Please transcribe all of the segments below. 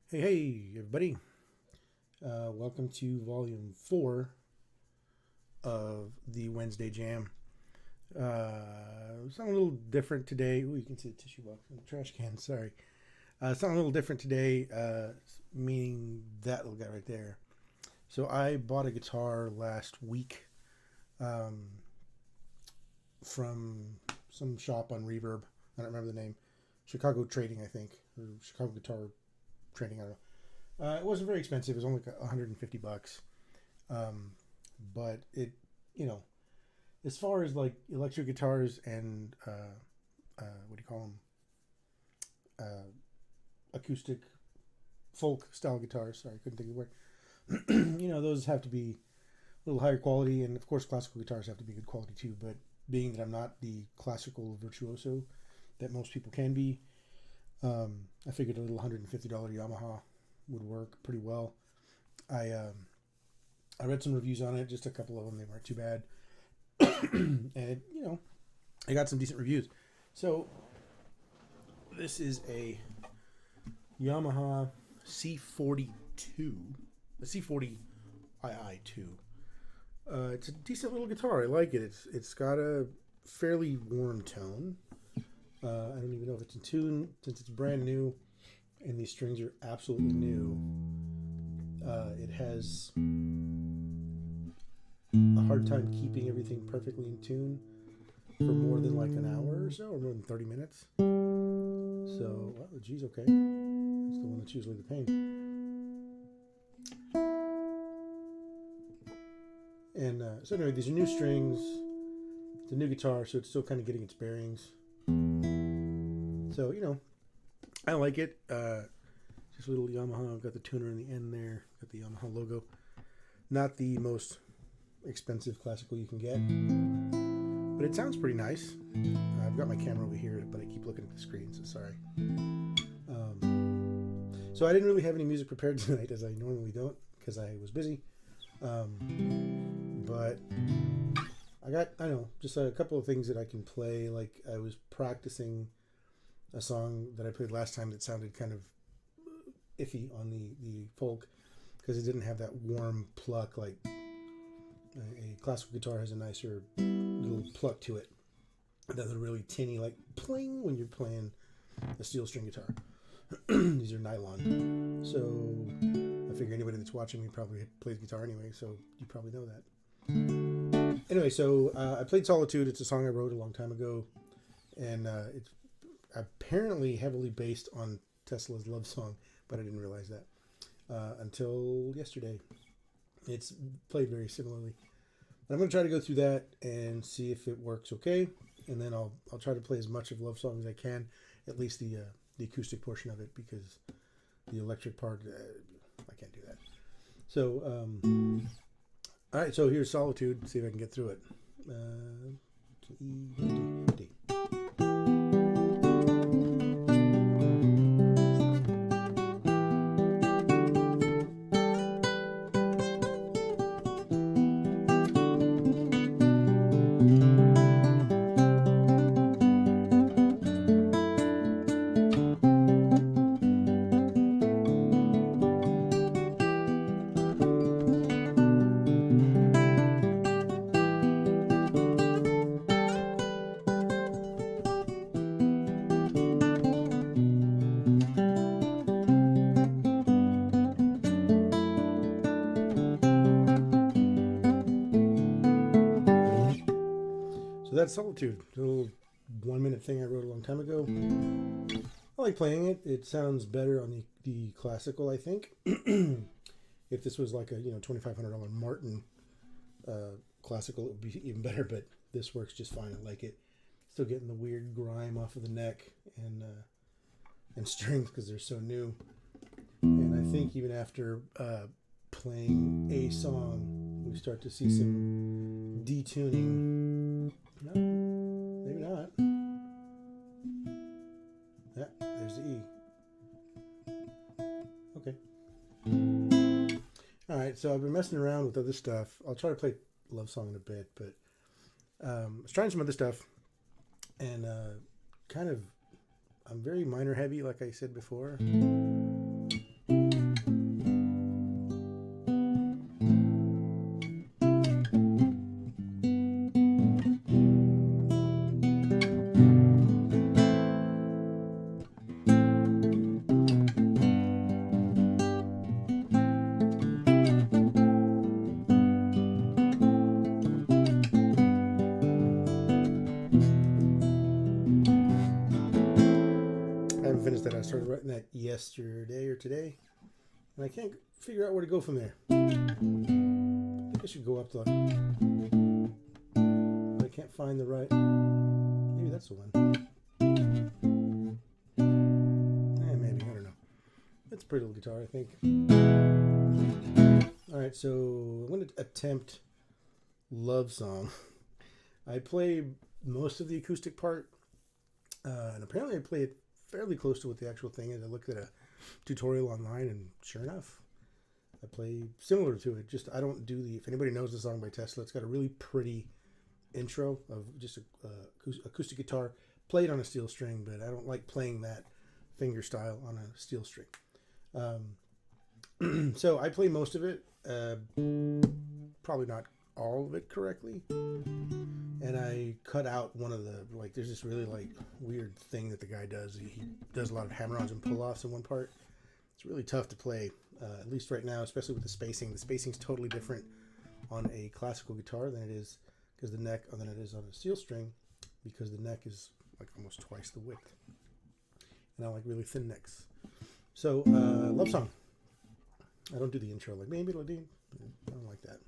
Hey, everybody. Welcome to volume 4 of the Wednesday Jam. Something a little different today. Ooh, you can see the tissue box in the trash can. Sorry. Something a little different today, meaning that little guy right there. So I bought a guitar last week um, from some shop on Reverb. I don't remember the name. Chicago Trading, I think. Or Chicago Guitar Trading, I don't know. It wasn't very expensive. It was only like $150. Um, but it, you know, as far as like electric guitars and what do you call them? Acoustic folk style guitars. Sorry, I couldn't think of the word. Those have to be a little higher quality, and of course, classical guitars have to be good quality too. But being that I'm not the classical virtuoso that most people can be, I figured a little $150 Yamaha would work pretty well. I I read some reviews on it, just a couple of them. They weren't too bad, and I got some decent reviews. So this is a Yamaha C42, the C40II. It's a decent little guitar. I like it. It's got a fairly warm tone. I don't even know if it's in tune since it's brand new, and these strings are absolutely new. It has a hard time keeping everything perfectly in tune for more than like an hour or so, or more than 30 minutes. So, well, geez, okay. That's the one that's usually the pain. And so anyway, these are new strings. It's a new guitar, so it's still kind of getting its bearings. So, I like it. Just a little Yamaha. I've got the tuner in the end there. Got the Yamaha logo. Not the most expensive classical you can get, but it sounds pretty nice. I've got my camera over here, but I keep looking at the screen, so sorry. So I didn't really have any music prepared tonight, as I normally don't, because I was busy. But I got, just a couple of things that I can play. Like I was practicing a song that I played last time that sounded kind of iffy on the folk because it didn't have that warm pluck like a classical guitar has a nicer little pluck to it. That's a really tinny, like pling when you're playing a steel string guitar. These are nylon. So I figure anybody that's watching me probably plays guitar anyway, so you probably know that. Anyway, so I played Solitude. It's a song I wrote a long time ago, and it's apparently heavily based on Tesla's Love Song, but I didn't realize that until yesterday. It's played very similarly. But I'm going to try to go through that and see if it works okay, and then I'll try to play as much of Love Song as I can, at least the acoustic portion of it, because the electric part, I can't do that. So, all right, so here's Solitude. See if I can get through it. E, D, D. So that's Solitude, a little 1 minute thing I wrote a long time ago. I like playing it. It sounds better on the classical, I think. If this was like a $2,500 Martin classical, it would be even better. But this works just fine. I like it. Still getting the weird grime off of the neck and strings because they're so new. And I think even after playing a song, we start to see some detuning. No, maybe not. Yeah, there's the E. Okay. All right, so I've been messing around with other stuff. I'll try to play Love Song in a bit, but I was trying some other stuff, and I'm very minor heavy, like I said before. yesterday or today, and I can't figure out where to go from there. I think I should go up to, but I can't find the right. Maybe that's the one. Maybe, I don't know. It's a pretty little guitar, I think. All right, so I'm going to attempt Love Song. I play most of the acoustic part, and apparently I play it fairly close to what the actual thing is. I looked at a tutorial online, and sure enough, I play similar to it. Just I don't do the. If anybody knows the song by Tesla, it's got a really pretty intro of just a acoustic guitar played on a steel string, but I don't like playing that finger style on a steel string. So I play most of it, probably not all of it correctly, and I cut out one of the, like, there's this really like weird thing that the guy does. He does a lot of hammer-ons and pull-offs in one part. It's really tough to play, at least right now, especially with the spacing. The spacing's totally different on a classical guitar than it is because the neck, than it is on a steel string, because the neck is like almost twice the width, and I like really thin necks. So Love Song. I don't do the intro like maybe I don't like that.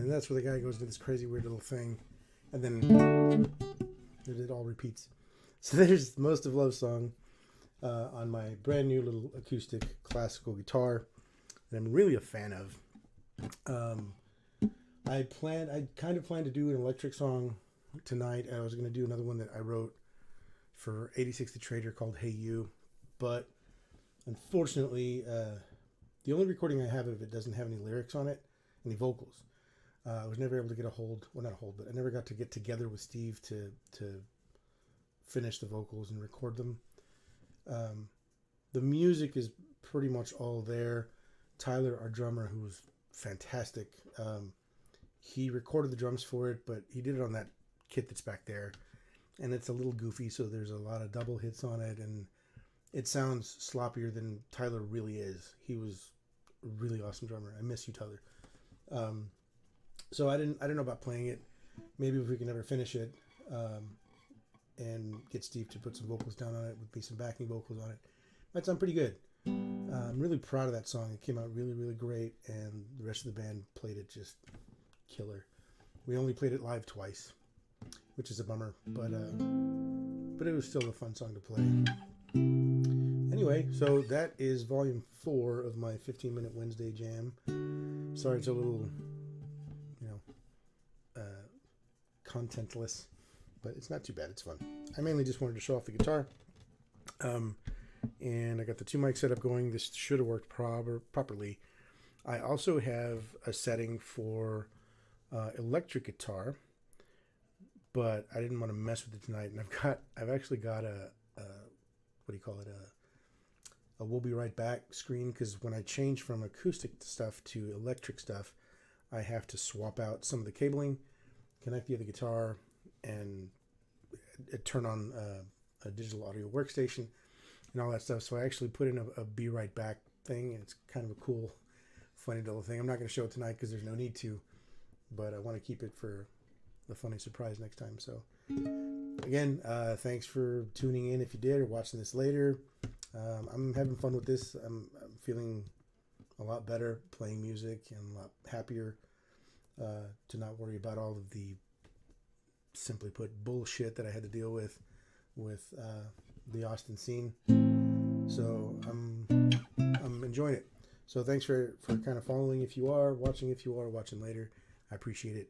That's where the guy goes to this crazy weird little thing, and then it all repeats. So there's most of Love Song on my brand new little acoustic classical guitar that I'm really a fan of. I kind of planned to do an electric song tonight. I was going to do another one that I wrote for 86 The Trader called Hey You, but unfortunately the only recording I have of it doesn't have any lyrics on it, any vocals. I was never able to get but I never got to get together with Steve to finish the vocals and record them. The music is pretty much all there. Tyler, our drummer, who was fantastic, he recorded the drums for it, but he did it on that kit that's back there, and it's a little goofy, so there's a lot of double hits on it, and it sounds sloppier than Tyler really is. He was a really awesome drummer. I miss you, Tyler. So I didn't know about playing it. Maybe if we can ever finish it, and get Steve to put some vocals down on it, with me some backing vocals on it, might sound pretty good. I'm really proud of that song. It came out really, really great, and the rest of the band played it just killer. We only played it live twice, which is a bummer, but it was still a fun song to play. Anyway, so that is volume 4 of my 15-minute Wednesday jam. Sorry it's a little, contentless, but it's not too bad. It's fun. I mainly just wanted to show off the guitar. And I got the 2 mics set up going. This should have worked properly. I also have a setting for electric guitar, but I didn't want to mess with it tonight. And I've actually got a we'll be right back screen, because when I change from acoustic stuff to electric stuff, I have to swap out some of the cabling, connect the other guitar, and turn on a digital audio workstation and all that stuff. So I actually put in a be right back thing, and it's kind of a cool, funny little thing. I'm not going to show it tonight because there's no need to, but I want to keep it for the funny surprise next time. So again, thanks for tuning in if you did, or watching this later. I'm having fun with this. I'm feeling a lot better playing music, and a lot happier to not worry about all of the, simply put, bullshit that I had to deal with the Austin scene. So I'm enjoying it. So thanks for kind of following if you are, watching if you are, watching later. I appreciate it.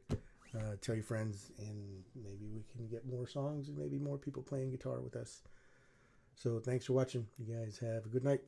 Tell your friends, and maybe we can get more songs and maybe more people playing guitar with us. So thanks for watching. You guys have a good night.